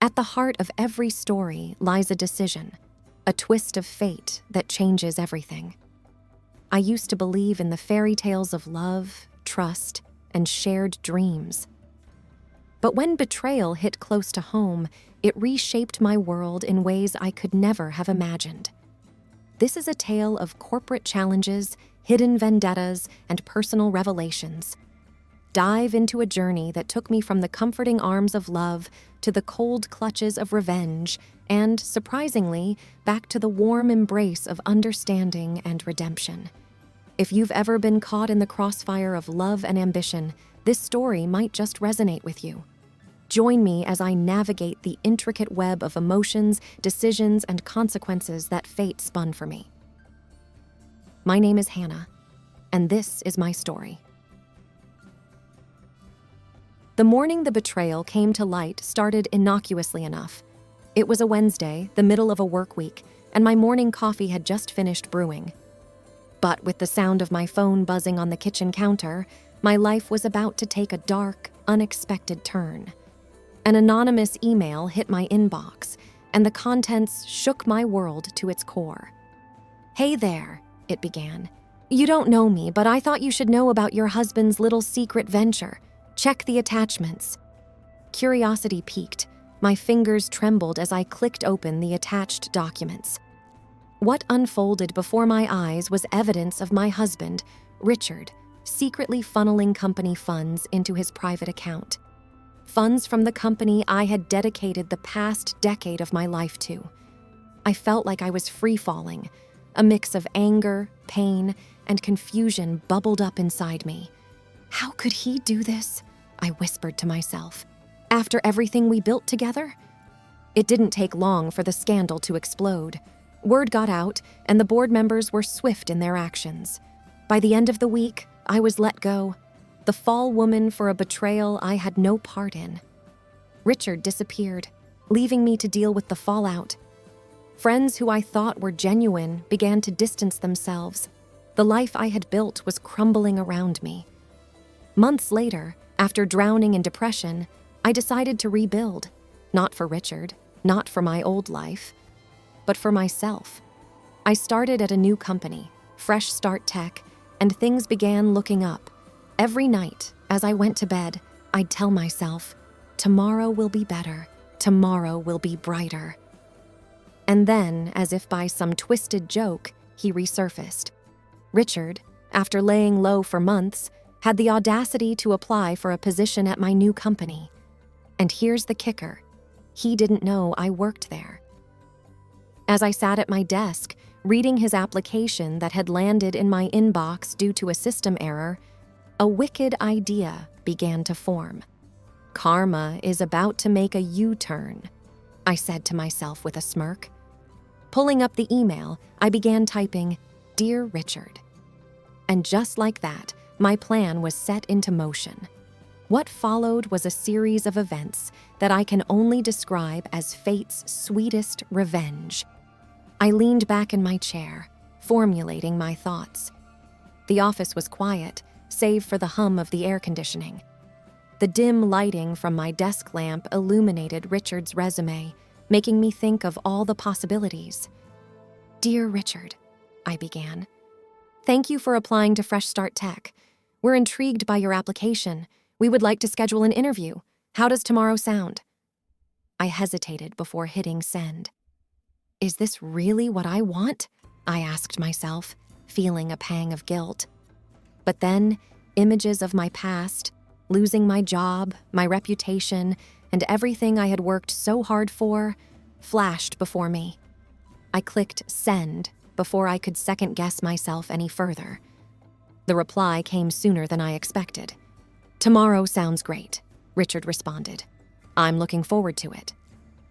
At the heart of every story lies a decision, a twist of fate that changes everything. I used to believe in the fairy tales of love, trust, and shared dreams. But when betrayal hit close to home, it reshaped my world in ways I could never have imagined. This is a tale of corporate challenges, hidden vendettas, and personal revelations. Dive into a journey that took me from the comforting arms of love to the cold clutches of revenge and, surprisingly, back to the warm embrace of understanding and redemption. If you've ever been caught in the crossfire of love and ambition, this story might just resonate with you. Join me as I navigate the intricate web of emotions, decisions, and consequences that fate spun for me. My name is Hannah, and this is my story. The morning the betrayal came to light started innocuously enough. It was a Wednesday, the middle of a work week, and my morning coffee had just finished brewing. But with the sound of my phone buzzing on the kitchen counter, my life was about to take a dark, unexpected turn. An anonymous email hit my inbox, and the contents shook my world to its core. "Hey there," it began. "You don't know me, but I thought you should know about your husband's little secret venture. Check the attachments." Curiosity piqued. My fingers trembled as I clicked open the attached documents. What unfolded before my eyes was evidence of my husband, Richard, secretly funneling company funds into his private account. Funds from the company I had dedicated the past decade of my life to. I felt like I was free-falling. A mix of anger, pain, and confusion bubbled up inside me. How could he do this? I whispered to myself. After everything we built together? It didn't take long for the scandal to explode. Word got out, and the board members were swift in their actions. By the end of the week, I was let go. The fall woman for a betrayal I had no part in. Richard disappeared, leaving me to deal with the fallout. Friends who I thought were genuine began to distance themselves. The life I had built was crumbling around me. Months later, after drowning in depression, I decided to rebuild. Not for Richard, not for my old life, but for myself. I started at a new company, Fresh Start Tech, and things began looking up. Every night, as I went to bed, I'd tell myself, tomorrow will be better, tomorrow will be brighter. And then, as if by some twisted joke, he resurfaced. Richard, after laying low for months, had the audacity to apply for a position at my new company. And here's the kicker. He didn't know I worked there. As I sat at my desk, reading his application that had landed in my inbox due to a system error, a wicked idea began to form. Karma is about to make a U-turn, I said to myself with a smirk. Pulling up the email, I began typing, "Dear Richard." And just like that, my plan was set into motion. What followed was a series of events that I can only describe as fate's sweetest revenge. I leaned back in my chair, formulating my thoughts. The office was quiet, save for the hum of the air conditioning. The dim lighting from my desk lamp illuminated Richard's resume, making me think of all the possibilities. "Dear Richard," I began. "Thank you for applying to Fresh Start Tech. We're intrigued by your application. We would like to schedule an interview. How does tomorrow sound?" I hesitated before hitting send. Is this really what I want? I asked myself, feeling a pang of guilt. But then, images of my past, losing my job, my reputation, and everything I had worked so hard for, flashed before me. I clicked send before I could second-guess myself any further. The reply came sooner than I expected. "Tomorrow sounds great," Richard responded. "I'm looking forward to it."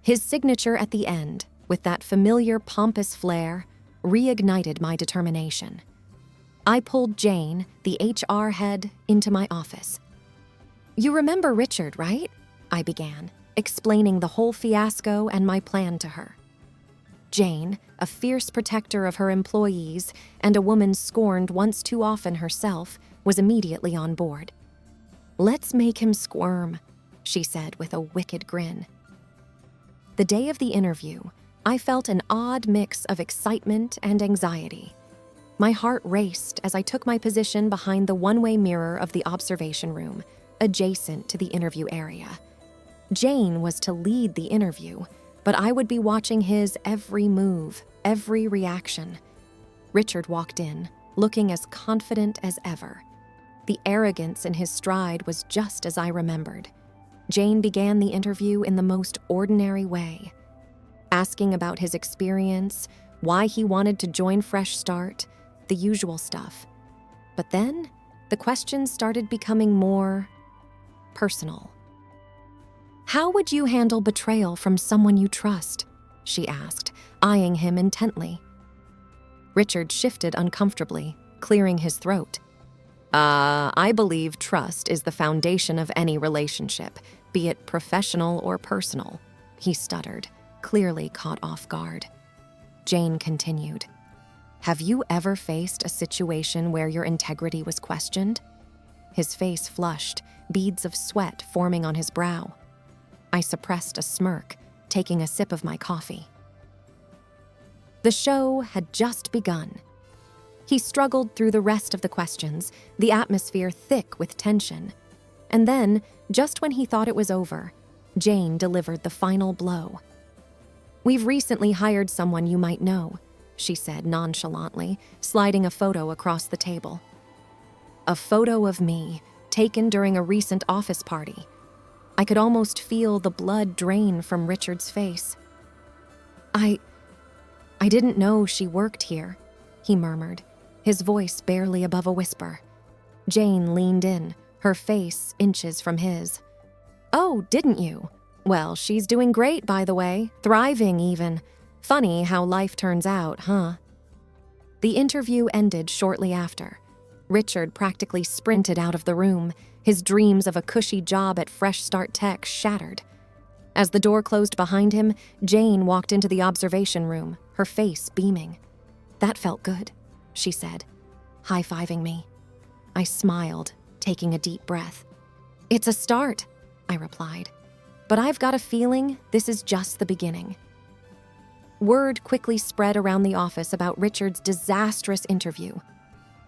His signature at the end, with that familiar pompous flair, reignited my determination. I pulled Jane, the HR head, into my office. "You remember Richard, right?" I began, explaining the whole fiasco and my plan to her. Jane, a fierce protector of her employees and a woman scorned once too often herself, was immediately on board. "Let's make him squirm," she said with a wicked grin. The day of the interview, I felt an odd mix of excitement and anxiety. My heart raced as I took my position behind the one-way mirror of the observation room, adjacent to the interview area. Jane was to lead the interview, but I would be watching his every move, every reaction. Richard walked in, looking as confident as ever. The arrogance in his stride was just as I remembered. Jane began the interview in the most ordinary way, asking about his experience, why he wanted to join Fresh Start, the usual stuff. But then, the questions started becoming more personal. "How would you handle betrayal from someone you trust?" she asked, eyeing him intently. Richard shifted uncomfortably, clearing his throat. I believe trust is the foundation of any relationship, be it professional or personal," he stuttered, clearly caught off guard. Jane continued. "Have you ever faced a situation where your integrity was questioned?" His face flushed, beads of sweat forming on his brow. I suppressed a smirk, taking a sip of my coffee. The show had just begun. He struggled through the rest of the questions, the atmosphere thick with tension. And then, just when he thought it was over, Jane delivered the final blow. "We've recently hired someone you might know," she said nonchalantly, sliding a photo across the table. A photo of me, taken during a recent office party. I could almost feel the blood drain from Richard's face. I didn't know she worked here," he murmured, his voice barely above a whisper. Jane leaned in, her face inches from his. "Oh, didn't you? Well, she's doing great, by the way, thriving even. Funny how life turns out, huh?" The interview ended shortly after. Richard practically sprinted out of the room, his dreams of a cushy job at Fresh Start Tech shattered. As the door closed behind him, Jane walked into the observation room, her face beaming. "That felt good," she said, high-fiving me. I smiled, taking a deep breath. "It's a start," I replied. "But I've got a feeling this is just the beginning." Word quickly spread around the office about Richard's disastrous interview.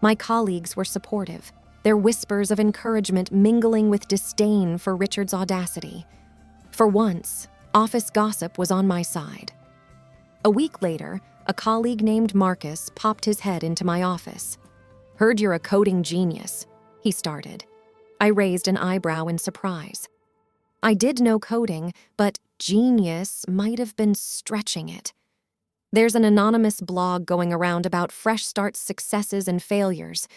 My colleagues were supportive, their whispers of encouragement mingling with disdain for Richard's audacity. For once, office gossip was on my side. A week later, a colleague named Marcus popped his head into my office. "Heard you're a coding genius," he started. I raised an eyebrow in surprise. I did know coding, but genius might have been stretching it. There's an anonymous blog going around about Fresh Start's successes and failures.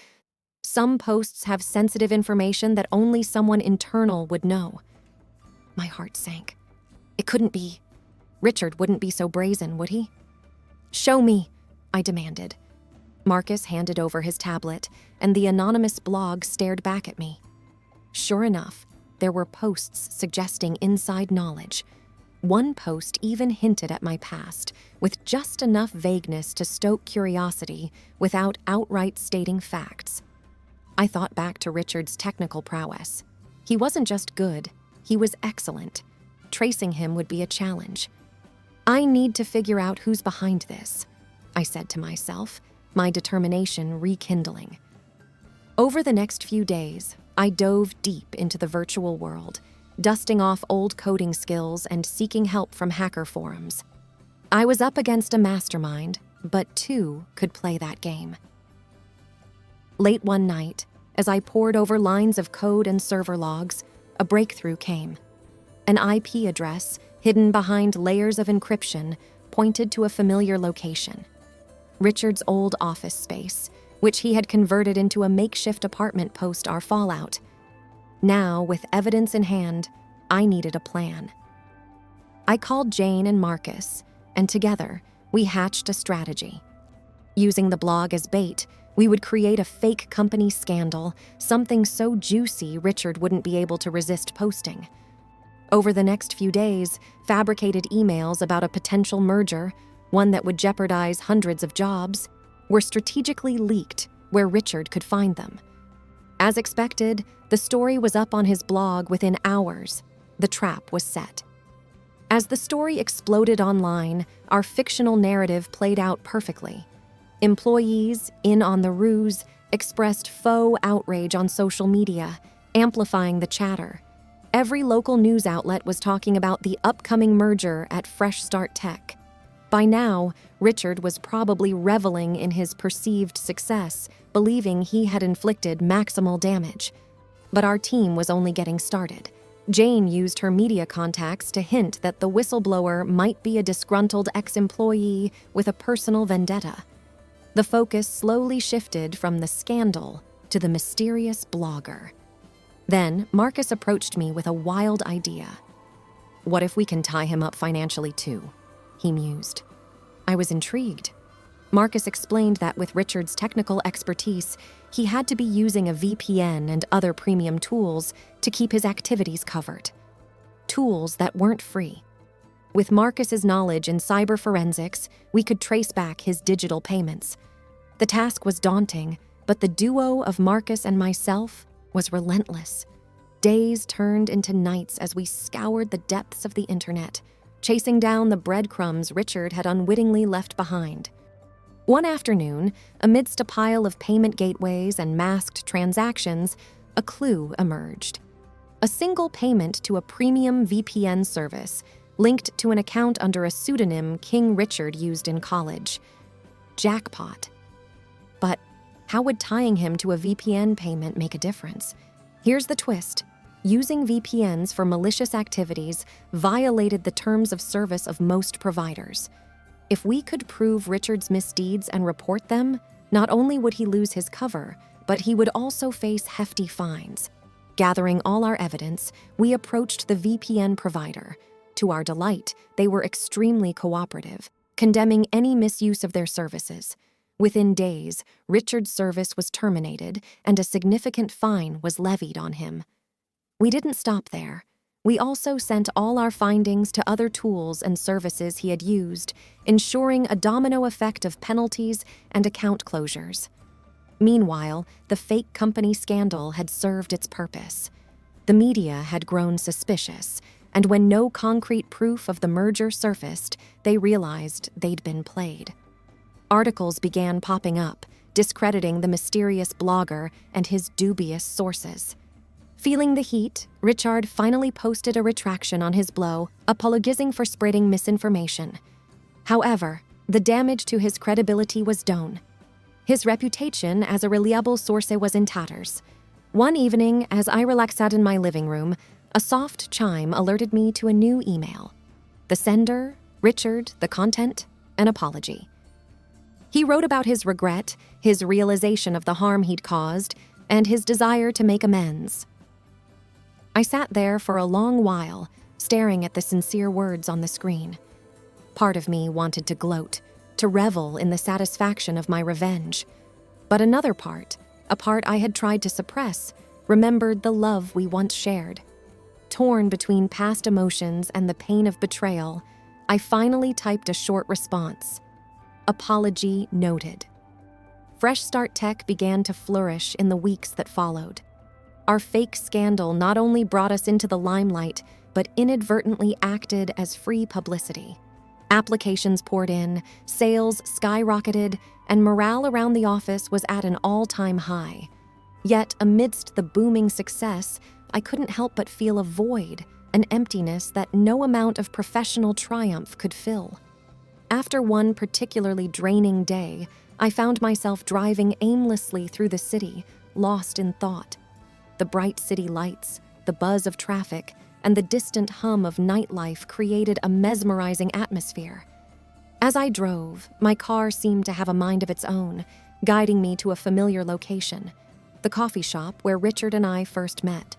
Some posts have sensitive information that only someone internal would know. My heart sank. It couldn't be. Richard wouldn't be so brazen, would he? "Show me," I demanded. Marcus handed over his tablet, and the anonymous blog stared back at me. Sure enough, there were posts suggesting inside knowledge. One post even hinted at my past, with just enough vagueness to stoke curiosity without outright stating facts. I thought back to Richard's technical prowess. He wasn't just good, he was excellent. Tracing him would be a challenge. I need to figure out who's behind this, I said to myself, my determination rekindling. Over the next few days, I dove deep into the virtual world, dusting off old coding skills and seeking help from hacker forums. I was up against a mastermind, but two could play that game. Late one night, as I pored over lines of code and server logs, a breakthrough came. An IP address, hidden behind layers of encryption, pointed to a familiar location. Richard's old office space, which he had converted into a makeshift apartment post our fallout. Now, with evidence in hand, I needed a plan. I called Jane and Marcus, and together, we hatched a strategy. Using the blog as bait, we would create a fake company scandal, something so juicy Richard wouldn't be able to resist posting. Over the next few days, fabricated emails about a potential merger, one that would jeopardize hundreds of jobs, were strategically leaked where Richard could find them. As expected, the story was up on his blog within hours. The trap was set. As the story exploded online, our fictional narrative played out perfectly. Employees, in on the ruse, expressed faux outrage on social media, amplifying the chatter. Every local news outlet was talking about the upcoming merger at Fresh Start Tech. By now, Richard was probably reveling in his perceived success, believing he had inflicted maximal damage. But our team was only getting started. Jane used her media contacts to hint that the whistleblower might be a disgruntled ex-employee with a personal vendetta. The focus slowly shifted from the scandal to the mysterious blogger. Then, Marcus approached me with a wild idea. "What if we can tie him up financially too?" he mused. I was intrigued. Marcus explained that with Richard's technical expertise, he had to be using a VPN and other premium tools to keep his activities covered. Tools that weren't free. With Marcus's knowledge in cyber forensics, we could trace back his digital payments. The task was daunting, but the duo of Marcus and myself was relentless. Days turned into nights as we scoured the depths of the internet, chasing down the breadcrumbs Richard had unwittingly left behind. One afternoon, amidst a pile of payment gateways and masked transactions, a clue emerged. A single payment to a premium VPN service linked to an account under a pseudonym King Richard used in college. Jackpot. But how would tying him to a VPN payment make a difference? Here's the twist. Using VPNs for malicious activities violated the terms of service of most providers. If we could prove Richard's misdeeds and report them, not only would he lose his cover, but he would also face hefty fines. Gathering all our evidence, we approached the VPN provider. To our delight, they were extremely cooperative, condemning any misuse of their services. Within days, Richard's service was terminated and a significant fine was levied on him. We didn't stop there. We also sent all our findings to other tools and services he had used, ensuring a domino effect of penalties and account closures. Meanwhile, the fake company scandal had served its purpose. The media had grown suspicious, and when no concrete proof of the merger surfaced, they realized they'd been played. Articles began popping up, discrediting the mysterious blogger and his dubious sources. Feeling the heat, Richard finally posted a retraction on his blow, apologizing for spreading misinformation. However, the damage to his credibility was done. His reputation as a reliable source was in tatters. One evening, as I relaxed in my living room, a soft chime alerted me to a new email. The sender, Richard, the content, an apology. He wrote about his regret, his realization of the harm he'd caused, and his desire to make amends. I sat there for a long while, staring at the sincere words on the screen. Part of me wanted to gloat, to revel in the satisfaction of my revenge. But another part, a part I had tried to suppress, remembered the love we once shared. Torn between past emotions and the pain of betrayal, I finally typed a short response. Apology noted. Fresh Start Tech began to flourish in the weeks that followed. Our fake scandal not only brought us into the limelight, but inadvertently acted as free publicity. Applications poured in, sales skyrocketed, and morale around the office was at an all-time high. Yet, amidst the booming success, I couldn't help but feel a void, an emptiness that no amount of professional triumph could fill. After one particularly draining day, I found myself driving aimlessly through the city, lost in thought. The bright city lights, the buzz of traffic, and the distant hum of nightlife created a mesmerizing atmosphere. As I drove, my car seemed to have a mind of its own, guiding me to a familiar location, the coffee shop where Richard and I first met.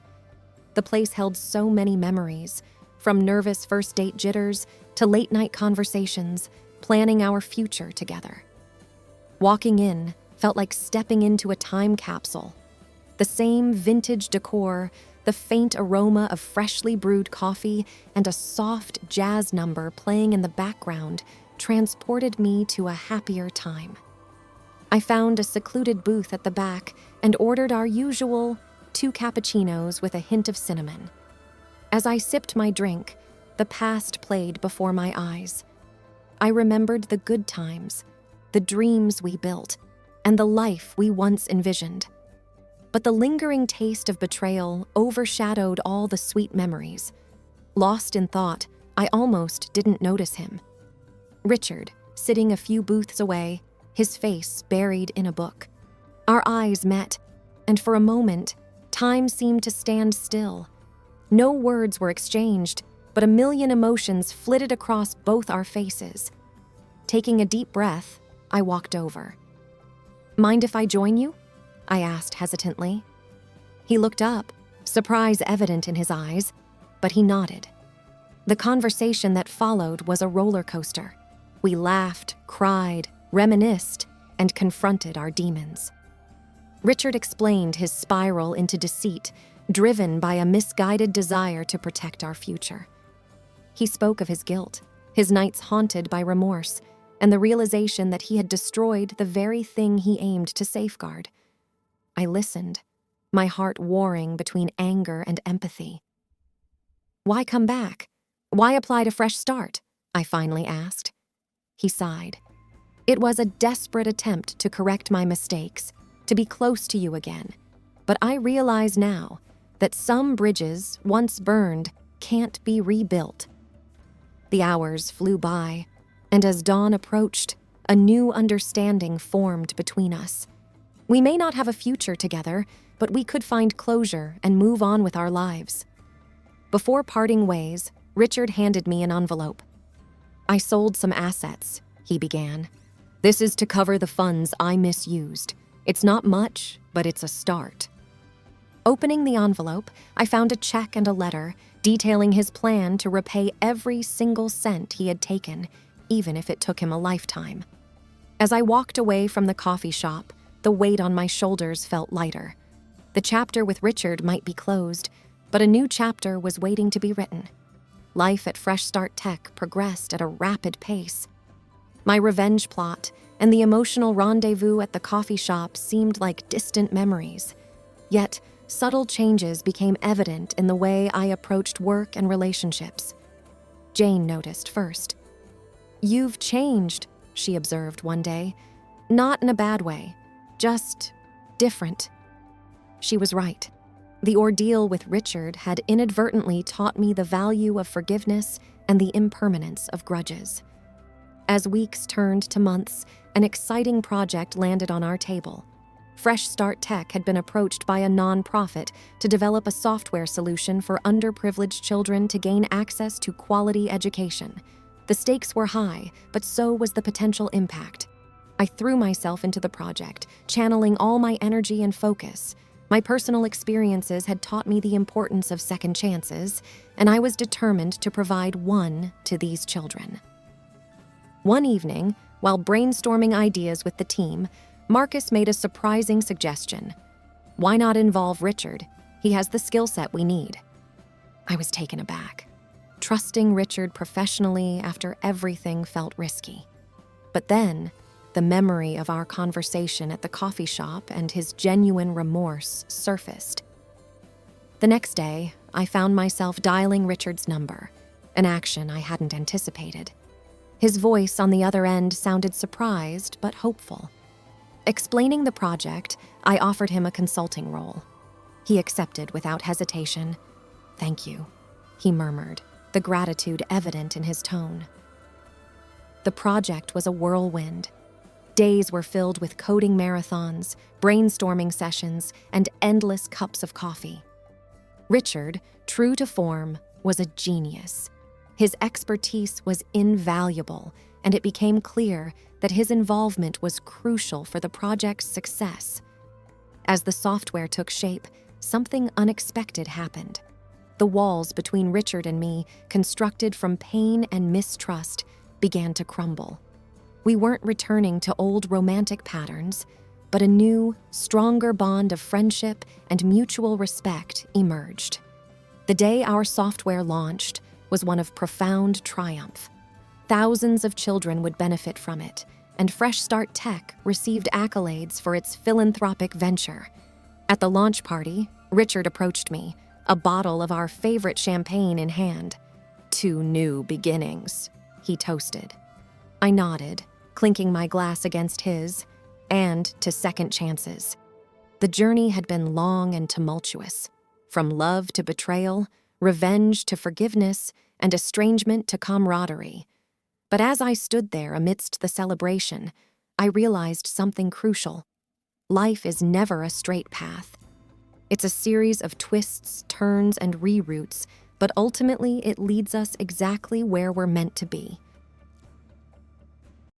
The place held so many memories, from nervous first date jitters to late-night conversations, planning our future together. Walking in felt like stepping into a time capsule. The same vintage decor, the faint aroma of freshly brewed coffee, and a soft jazz number playing in the background transported me to a happier time. I found a secluded booth at the back and ordered our usual 2 cappuccinos with a hint of cinnamon. As I sipped my drink, the past played before my eyes. I remembered the good times, the dreams we built, and the life we once envisioned. But the lingering taste of betrayal overshadowed all the sweet memories. Lost in thought, I almost didn't notice him. Richard, sitting a few booths away, his face buried in a book. Our eyes met, and for a moment, time seemed to stand still. No words were exchanged, but a million emotions flitted across both our faces. Taking a deep breath, I walked over. "Mind if I join you?" I asked hesitantly. He looked up, surprise evident in his eyes, but he nodded. The conversation that followed was a roller coaster. We laughed, cried, reminisced, and confronted our demons. Richard explained his spiral into deceit, driven by a misguided desire to protect our future. He spoke of his guilt, his nights haunted by remorse, and the realization that he had destroyed the very thing he aimed to safeguard. I listened, my heart warring between anger and empathy. "Why come back? Why apply to fresh start?" I finally asked. He sighed. "It was a desperate attempt to correct my mistakes, to be close to you again. But I realize now that some bridges, once burned, can't be rebuilt." The hours flew by, and as dawn approached, a new understanding formed between us. We may not have a future together, but we could find closure and move on with our lives. Before parting ways, Richard handed me an envelope. "I sold some assets," he began. "This is to cover the funds I misused. It's not much, but it's a start." Opening the envelope, I found a check and a letter detailing his plan to repay every single cent he had taken, even if it took him a lifetime. As I walked away from the coffee shop, the weight on my shoulders felt lighter. The chapter with Richard might be closed, but a new chapter was waiting to be written. Life at Fresh Start Tech progressed at a rapid pace. My revenge plot and the emotional rendezvous at the coffee shop seemed like distant memories. Yet, subtle changes became evident in the way I approached work and relationships. Jane noticed first. "You've changed," she observed one day. "Not in a bad way, just different." She was right. The ordeal with Richard had inadvertently taught me the value of forgiveness and the impermanence of grudges. As weeks turned to months, an exciting project landed on our table. Fresh Start Tech had been approached by a nonprofit to develop a software solution for underprivileged children to gain access to quality education. The stakes were high, but so was the potential impact. I threw myself into the project, channeling all my energy and focus. My personal experiences had taught me the importance of second chances, and I was determined to provide one to these children. One evening, while brainstorming ideas with the team, Marcus made a surprising suggestion. "Why not involve Richard? He has the skill set we need." I was taken aback. Trusting Richard professionally after everything felt risky. But then, the memory of our conversation at the coffee shop and his genuine remorse surfaced. The next day, I found myself dialing Richard's number, an action I hadn't anticipated. His voice on the other end sounded surprised but hopeful. Explaining the project, I offered him a consulting role. He accepted without hesitation. "Thank you," he murmured, the gratitude evident in his tone. The project was a whirlwind. Days were filled with coding marathons, brainstorming sessions, and endless cups of coffee. Richard, true to form, was a genius. His expertise was invaluable, and it became clear that his involvement was crucial for the project's success. As the software took shape, something unexpected happened. The walls between Richard and me, constructed from pain and mistrust, began to crumble. We weren't returning to old romantic patterns, but a new, stronger bond of friendship and mutual respect emerged. The day our software launched was one of profound triumph. Thousands of children would benefit from it, and Fresh Start Tech received accolades for its philanthropic venture. At the launch party, Richard approached me, a bottle of our favorite champagne in hand. To new beginnings, he toasted. I nodded, clinking my glass against his, and to second chances. The journey had been long and tumultuous, from love to betrayal, revenge to forgiveness, and estrangement to camaraderie. But as I stood there amidst the celebration, I realized something crucial. Life is never a straight path. It's a series of twists, turns, and reroutes, but ultimately it leads us exactly where we're meant to be.